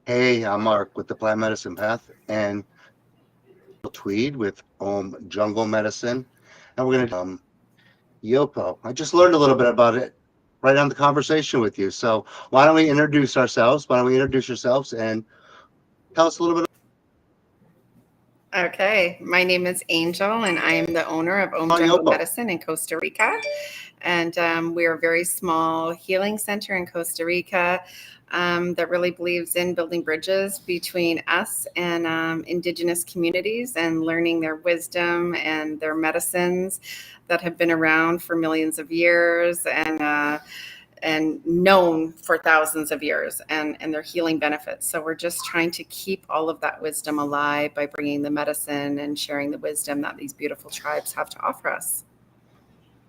Hey, I'm Mark with the Plant Medicine Path and Tweed with Jungle Medicine. And we're going to Yopo. I just learned a little bit about it right on the conversation with you. So why don't we introduce ourselves? Why don't we introduce yourselves and tell us a little bit Okay, my name is Angel, and I am the owner of about Jungle Yopo? Medicine in Costa Rica. And we're a very small healing center in Costa Rica that really believes in building bridges between us and indigenous communities and learning their wisdom and their medicines that have been around for millions of years and known for thousands of years and their healing benefits. So we're just trying to keep all of that wisdom alive by bringing the medicine and sharing the wisdom that these beautiful tribes have to offer us.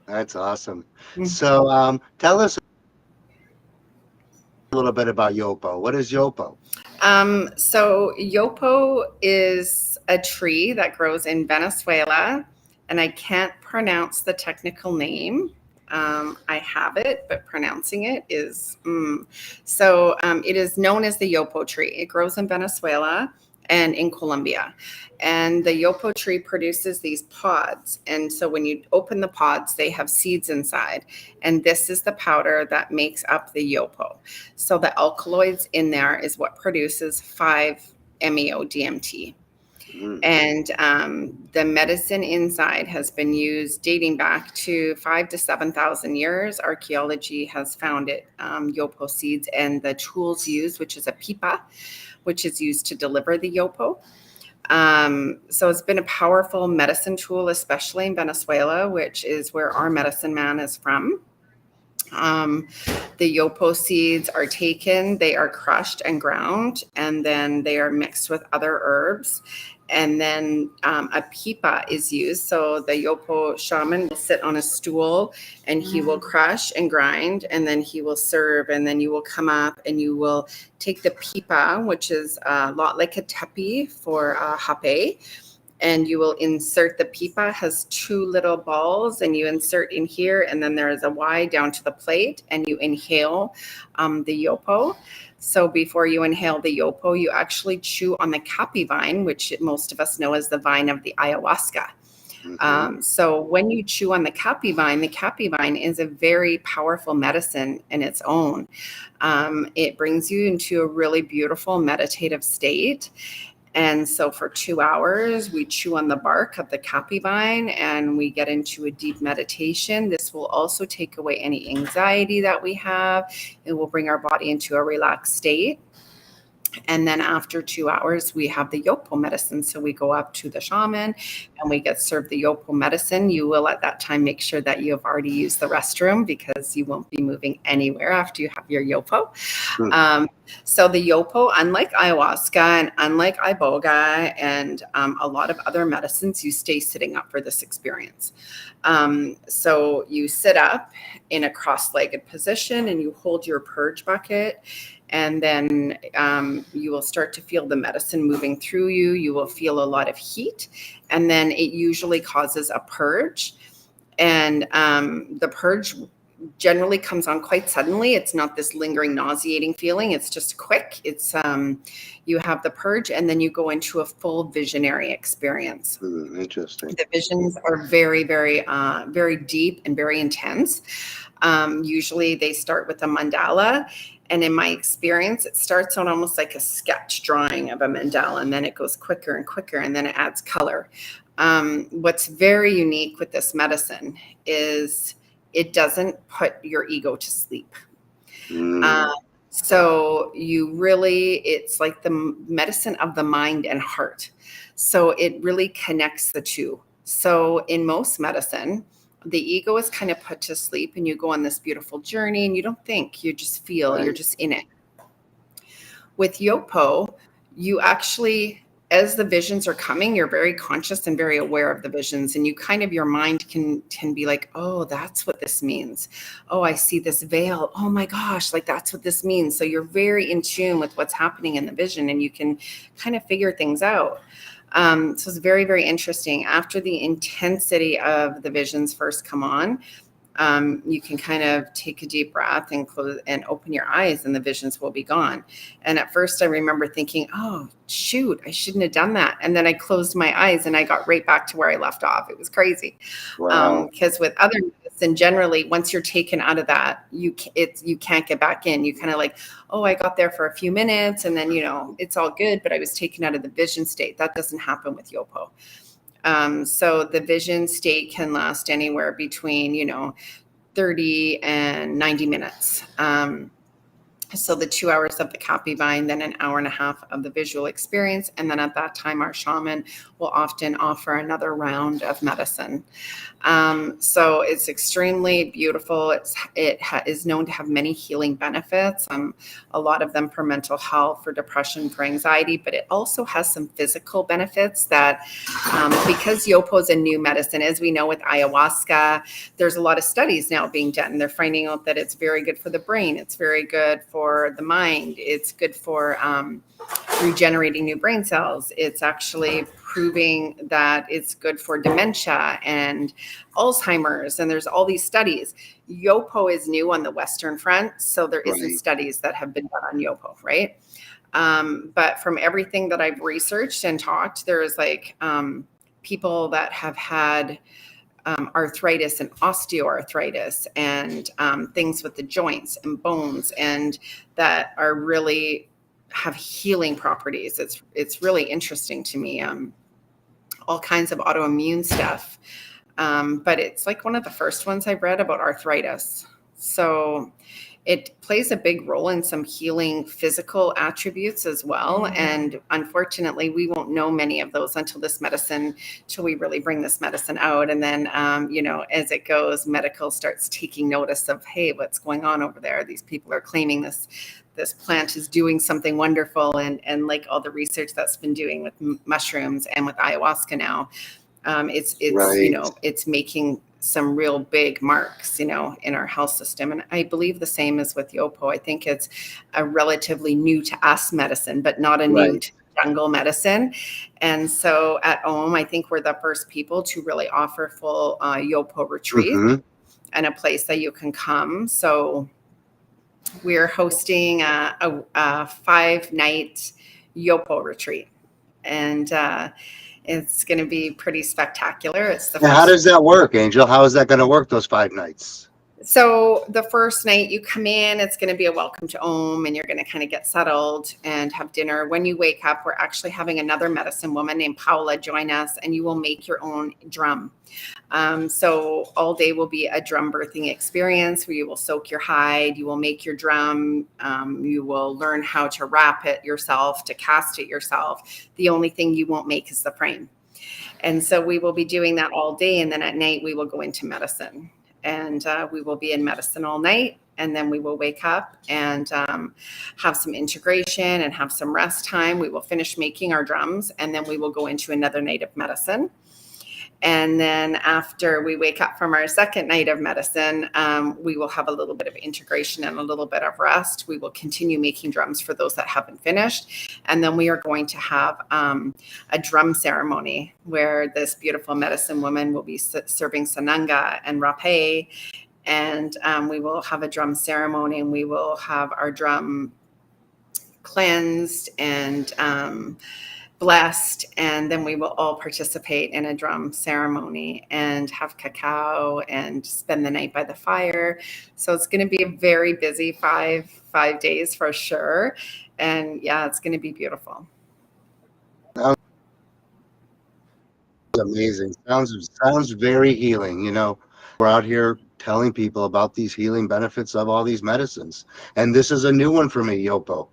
That's awesome. Mm. So tell us a little bit about Yopo. What is Yopo? So Yopo is a tree that grows in Venezuela, and I can't pronounce the technical name. I have it, but pronouncing it is it is known as the Yopo tree. It grows in Venezuela and in Colombia. And the Yopo tree produces these pods. And so when you open the pods, they have seeds inside. And this is the powder that makes up the Yopo. So the alkaloids in there is what produces 5-MeO-DMT. Mm. And the medicine inside has been used dating back to 5 to 7,000 years. Archaeology has found it, Yopo seeds, and the tools used, which is a pipa, which is used to deliver the Yopo. So it's been a powerful medicine tool, especially in Venezuela, which is where our medicine man is from. The Yopo seeds are taken, they are crushed and ground, and then they are mixed with other herbs. And then a pipa is used. So the Yopo shaman will sit on a stool and he will crush and grind, and then he will serve. And then you will come up and you will take the pipa, which is a lot like a tepi for hape, and you will insert the pipa, has 2 little balls, and you insert in here, and then there is a Y down to the plate, and you inhale the Yopo. So before you inhale the Yopo, you actually chew on the capi vine, which most of us know as the vine of the ayahuasca. Mm-hmm. So when you chew on the capi vine is a very powerful medicine in its own. It brings you into a really beautiful meditative state. And so for 2 hours, we chew on the bark of the capi vine and we get into a deep meditation. This will also take away any anxiety that we have. It will bring our body into a relaxed state. And then after 2 hours, we have the Yopo medicine. So we go up to the shaman and we get served the Yopo medicine. You will at that time make sure that you have already used the restroom, because you won't be moving anywhere after you have your Yopo. So the Yopo, unlike ayahuasca and unlike iboga and a lot of other medicines, you stay sitting up for this experience. So you sit up in a cross-legged position and you hold your purge bucket. And then you will start to feel the medicine moving through you. You will feel a lot of heat. And then it usually causes a purge. And the purge generally comes on quite suddenly. It's not this lingering, nauseating feeling. It's just quick. It's you have the purge, and then you go into a full visionary experience. Interesting. The visions are very, very, very deep and very intense. Usually they start with a mandala. And in my experience, it starts on almost like a sketch drawing of a mandala, and then it goes quicker and quicker, and then it adds color. What's very unique with this medicine is it doesn't put your ego to sleep. So it's like the medicine of the mind and heart. So it really connects the two. So in most medicine, the ego is kind of put to sleep and you go on this beautiful journey and you don't think, you just feel, you're just in it. With Yopo, you actually, as the visions are coming, you're very conscious and very aware of the visions, and you kind of, your mind can be like, oh, that's what this means. Oh, I see this veil. Oh my gosh, like that's what this means. So you're very in tune with what's happening in the vision, and you can kind of figure things out. So it's very, very interesting. After the intensity of the visions first come on, you can kind of take a deep breath and close and open your eyes, and the visions will be gone. And at first I remember thinking, oh shoot, I shouldn't have done that. And then I closed my eyes and I got right back to where I left off. It was crazy. Wow. Because with other medicine, generally, once you're taken out of that, you can't get back in. You kind of like, oh, I got there for a few minutes and then, it's all good, but I was taken out of the vision state. That doesn't happen with Yopo. So the vision state can last anywhere between, 30 and 90 minutes. So the 2 hours of the copy vine, then an hour and a half of the visual experience. And then at that time, our shaman will often offer another round of medicine. So it's extremely beautiful. It is known to have many healing benefits, a lot of them for mental health, for depression, for anxiety, but it also has some physical benefits that because Yopo is a new medicine, as we know with ayahuasca, there's a lot of studies now being done. They're finding out that it's very good for the brain. It's very good for the mind. It's good for regenerating new brain cells. It's actually proving that it's good for dementia and Alzheimer's. And there's all these studies. Yopo is new on the Western front, so there isn't studies that have been done on Yopo, right? But from everything that I've researched and talked, there's like people that have had arthritis and osteoarthritis and things with the joints and bones, and that are really have healing properties. It's really interesting to me. All kinds of autoimmune stuff. But it's like one of the first ones I've read about arthritis. So it plays a big role in some healing physical attributes as well. And unfortunately, we won't know many of those until we really bring this medicine out. And then, as it goes, medical starts taking notice of, hey, what's going on over there? These people are claiming this plant is doing something wonderful. And like all the research that's been doing with mushrooms and with ayahuasca now, it's making some real big marks, in our health system. And I believe the same as with Yopo. I think it's a relatively new to us medicine, but not a new to jungle medicine. And so at OM, I think we're the first people to really offer full Yopo retreat and a place that you can come. So we're hosting a 5-night Yopo retreat. And it's going to be pretty spectacular. It's the How does that work, Angel? How is that going to work, those 5 nights? So the first night you come in, it's going to be a welcome to Om, and you're going to kind of get settled and have dinner. When you wake up, we're actually having another medicine woman named Paula join us, and you will make your own drum. So all day will be a drum birthing experience where you will soak your hide, you will make your drum, you will learn how to wrap it yourself, to cast it yourself. The only thing you won't make is the frame. And so we will be doing that all day, and then at night we will go into medicine. And we will be in medicine all night, and then we will wake up and have some integration and have some rest time. We will finish making our drums, and then we will go into another night of medicine. And then after we wake up from our second night of medicine, we will have a little bit of integration and a little bit of rest. We will continue making drums for those that haven't finished. And then we are going to have a drum ceremony where this beautiful medicine woman will be serving sananga and rapé. And we will have a drum ceremony, and we will have our drum cleansed and blessed, and then we will all participate in a drum ceremony and have cacao and spend the night by the fire. So it's going to be a very busy five days for sure. And yeah, it's going to be beautiful. Amazing. Sounds very healing. We're out here telling people about these healing benefits of all these medicines, and this is a new one for me, Yopo.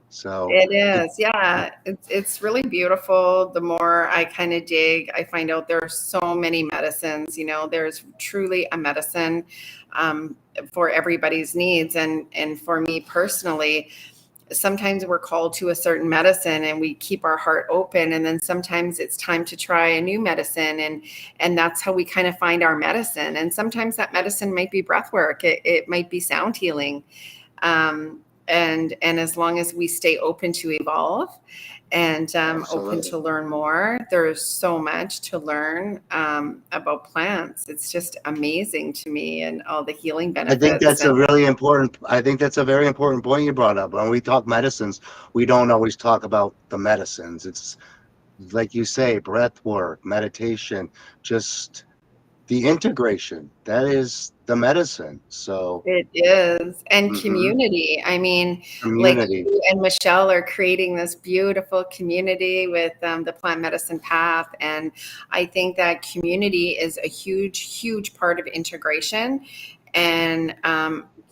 So it is, yeah. It's really beautiful. The more I kind of dig, I find out there are so many medicines. There's truly a medicine for everybody's needs. And for me personally, sometimes we're called to a certain medicine and we keep our heart open, and then sometimes it's time to try a new medicine, and that's how we kind of find our medicine. And sometimes that medicine might be breath work. It might be sound healing. And as long as we stay open to evolve and open to learn more, there's so much to learn about plants. It's just amazing to me, and all the healing benefits. I think that's a very important point you brought up. When we talk medicines, we don't always talk about the medicines. It's like you say, breath work, meditation, just the integration. That is the medicine. So It is. And community. I mean, like community. you and Michelle are creating this beautiful community with the plant medicine path. And I think that community is a huge, huge part of integration. And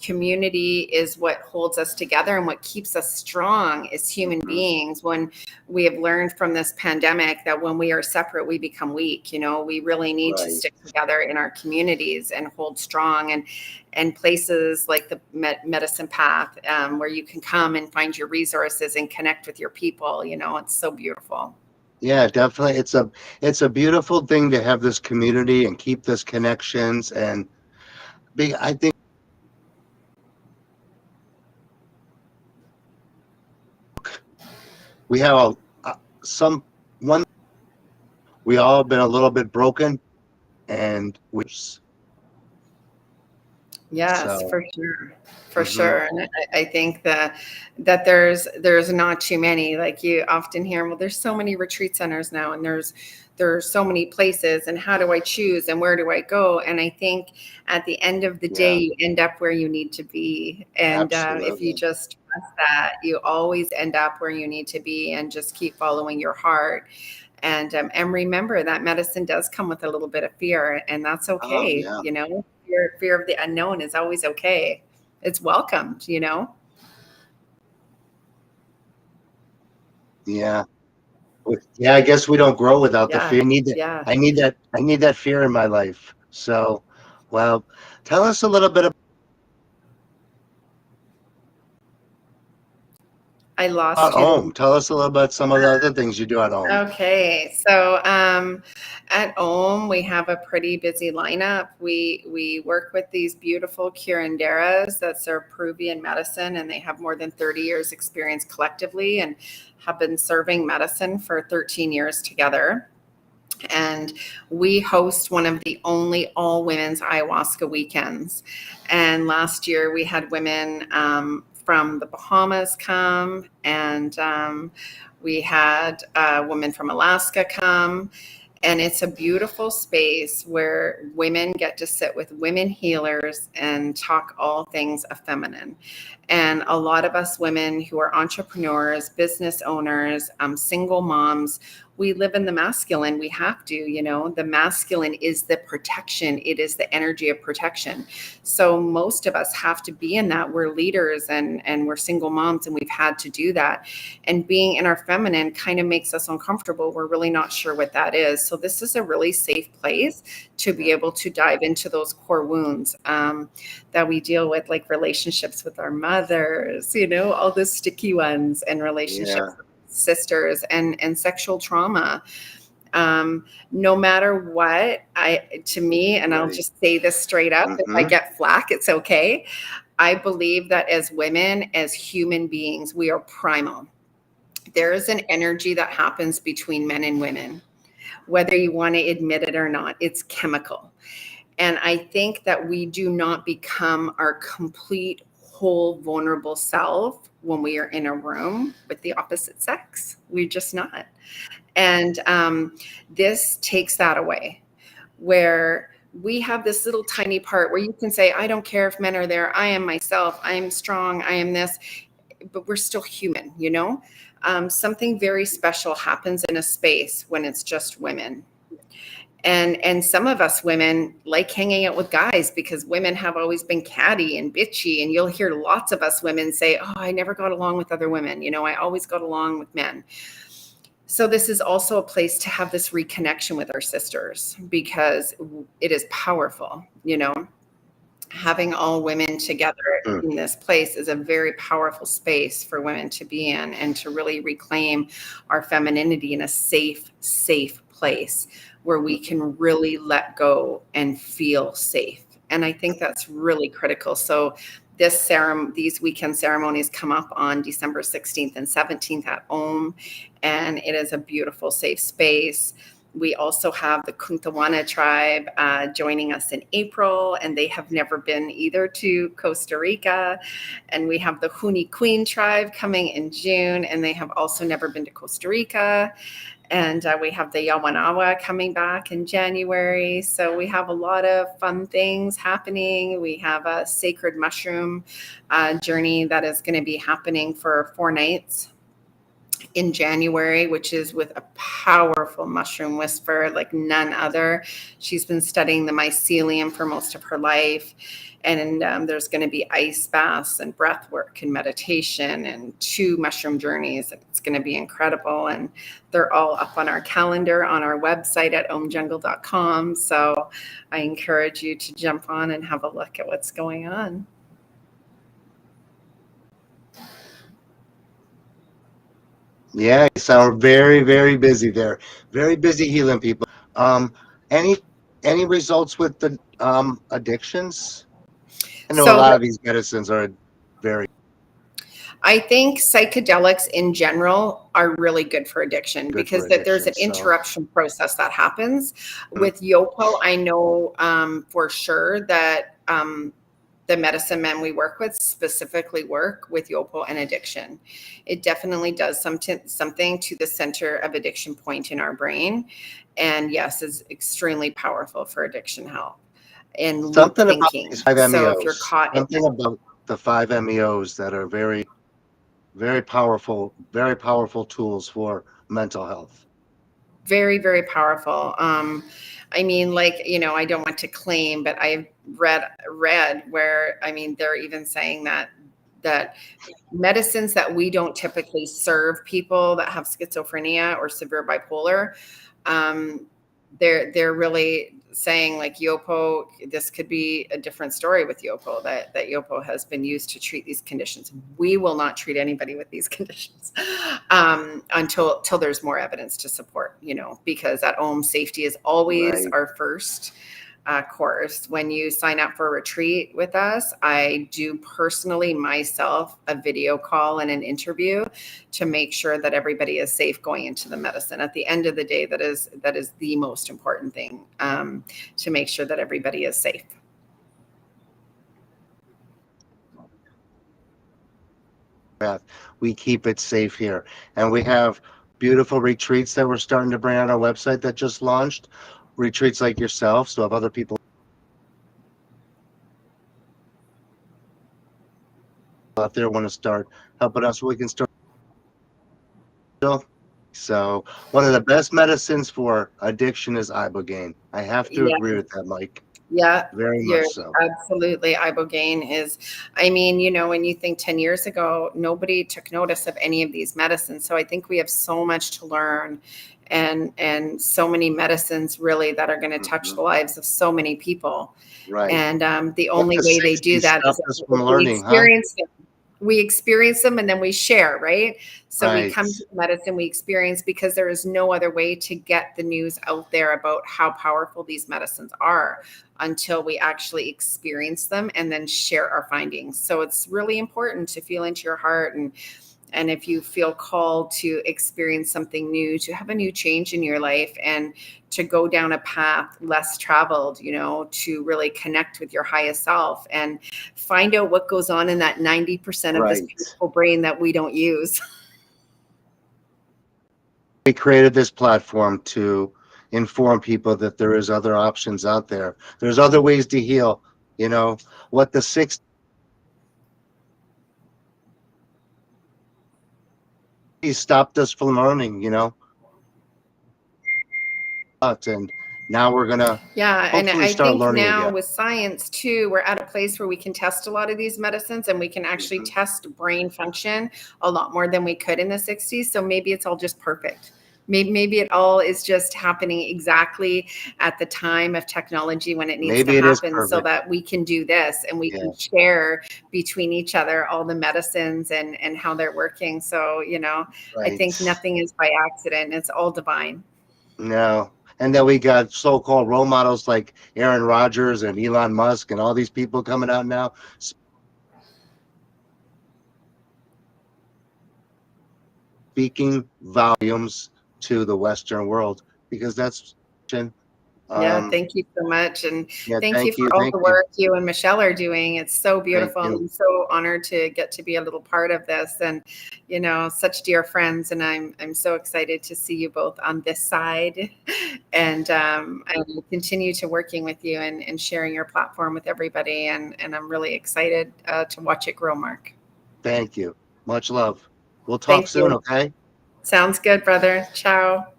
community is what holds us together and what keeps us strong as human beings. When we have learned from this pandemic that when we are separate, we become weak. You know, we really need to stick together in our communities and hold strong. And places like the medicine path, where you can come and find your resources and connect with your people. You know, it's so beautiful. Yeah, definitely. It's a beautiful thing to have this community and keep this connections. And I think we have we all have been a little bit broken, and Yes, for sure. And I think that there's not too many. Like you often hear, well, there's so many retreat centers now, and there's so many places, and how do I choose, and where do I go? And I think at the end of the day, you end up where you need to be. And if you just trust that, you always end up where you need to be, and just keep following your heart. And remember that medicine does come with a little bit of fear, and that's okay. You know, fear of the unknown is always okay. It's welcomed, you know? Yeah. Yeah, I guess we don't grow without the fear. I need that fear in my life. So, well, tell us a little bit about I lost you. home. Tell us a little about some of the other things you do at home. Okay, so at home we have a pretty busy lineup. We work with these beautiful curanderas. That's our Peruvian medicine, and they have more than 30 years experience collectively, and have been serving medicine for 13 years together. And we host one of the only all women's ayahuasca weekends. And last year we had women from the Bahamas come, and we had a woman from Alaska come. And it's a beautiful space where women get to sit with women healers and talk all things feminine. And a lot of us women who are entrepreneurs, business owners, single moms, we live in the masculine. We have to, you know, the masculine is the protection. It is the energy of protection. So most of us have to be in that. We're leaders and we're single moms, and we've had to do that. And being in our feminine kind of makes us uncomfortable. We're really not sure what that is. So this is a really safe place to be able to dive into those core wounds that we deal with, like relationships with our mothers, you know, all the sticky ones, and relationships with sisters, and sexual trauma. No matter what, to me, and I'll just say this straight up, if I get flack, it's okay. I believe that as women, as human beings, we are primal. There is an energy that happens between men and women, whether you want to admit it or not. It's chemical. And I think that we do not become our complete, whole, vulnerable self when we are in a room with the opposite sex. We're just not. And this takes that away, where we have this little tiny part where you can say, I don't care if men are there. I am myself. I am strong. I am this. But we're still human, you know? Something very special happens in a space when it's just women. And some of us women like hanging out with guys because women have always been catty and bitchy. And you'll hear lots of us women say, oh, I never got along with other women. You know, I always got along with men. So this is also a place to have this reconnection with our sisters, because it is powerful, you know. Having all women together in this place is a very powerful space for women to be in, and to really reclaim our femininity in a safe place where we can really let go and feel safe. And I think that's really critical. So these weekend ceremonies come up on December 16th and 17th at Om, and it is a beautiful, safe space. We also have the Kuntawana tribe joining us in April, and they have never been either to Costa Rica. And we have the Huni Queen tribe coming in June, and they have also never been to Costa Rica. And we have the Yawanawa coming back in January. So we have a lot of fun things happening. We have a sacred mushroom journey that is going to be happening for 4 nights in January, which is with a powerful mushroom whisperer like none other. She's been studying the mycelium for most of her life. And there's going to be ice baths and breath work and meditation and 2 mushroom journeys. It's going to be incredible. And they're all up on our calendar on our website at omjungle.com. So I encourage you to jump on and have a look at what's going on. Yeah, you sound very, very busy there. Very busy healing people. Any results with the addictions? I know a lot of these medicines are very. I think psychedelics in general are really good for addiction because there's an interruption process that happens. With Yopo, I know for sure that the medicine men we work with specifically work with Yopo and addiction. It definitely does something to the center of addiction point in our brain. And yes, is extremely powerful for addiction help. And something thinking. About these 5 MEOs. So if you're caught something about the 5 MEOs that are very, very powerful tools for mental health. Very, very powerful. I mean, like, you know, I don't want to claim, but I've read where, I mean, they're even saying that medicines that we don't typically serve people that have schizophrenia or severe bipolar, they're really saying like Yopo, this could be a different story with Yopo, that Yopo has been used to treat these conditions. We will not treat anybody with these conditions until there's more evidence to support, you know, because at Om, safety is always our first course. When you sign up for a retreat with us, I do personally myself a video call and an interview to make sure that everybody is safe going into the medicine. At the end of the day, that is the most important thing, to make sure that everybody is safe. We keep it safe here, and we have beautiful retreats that we're starting to bring on our website that just launched. Retreats like yourself, so if other people out there want to start helping us, we can start. So one of the best medicines for addiction is ibogaine. I have to agree with that, Mike. Yeah, very much so. Absolutely. Ibogaine is, I mean, you know, when you think 10 years ago, nobody took notice of any of these medicines. So I think we have so much to learn, and so many medicines really that are going to touch the lives of so many people. Right. And the only way they do that is we experience them and then we share, right? So we come to medicine, we experience, because there is no other way to get the news out there about how powerful these medicines are until we actually experience them and then share our findings. So it's really important to feel into your heart, and if you feel called to experience something new, to have a new change in your life and to go down a path less traveled, you know, to really connect with your highest self and find out what goes on in that 90% of this beautiful brain that we don't use. We created this platform to inform people that there is other options out there. There's other ways to heal, you know, what the 60s stopped us from learning, you know. And now we're gonna and I start think learning now again. with science too, we're at a place where we can test a lot of these medicines, and we can actually test brain function a lot more than we could in the 60s. So maybe it's all just perfect. Maybe it all is just happening exactly at the time of technology when it needs to happen, so that we can do this and we can share between each other all the medicines and how they're working. So, you know, I think nothing is by accident. It's all divine. No. And then we got so-called role models like Aaron Rodgers and Elon Musk and all these people coming out now. speaking volumes to the Western world, because that's Yeah, um, thank you so much. And yeah, thank you for all thank the you, work you and Michelle are doing. It's so thank beautiful. And you. I'm so honored to get to be a little part of this, and, such dear friends. And I'm so excited to see you both on this side. And I will continue to working with you and sharing your platform with everybody. And I'm really excited to watch it grow, Mark. Thank you. Much love. We'll talk Thank soon, you. okay? Sounds good, brother. Ciao.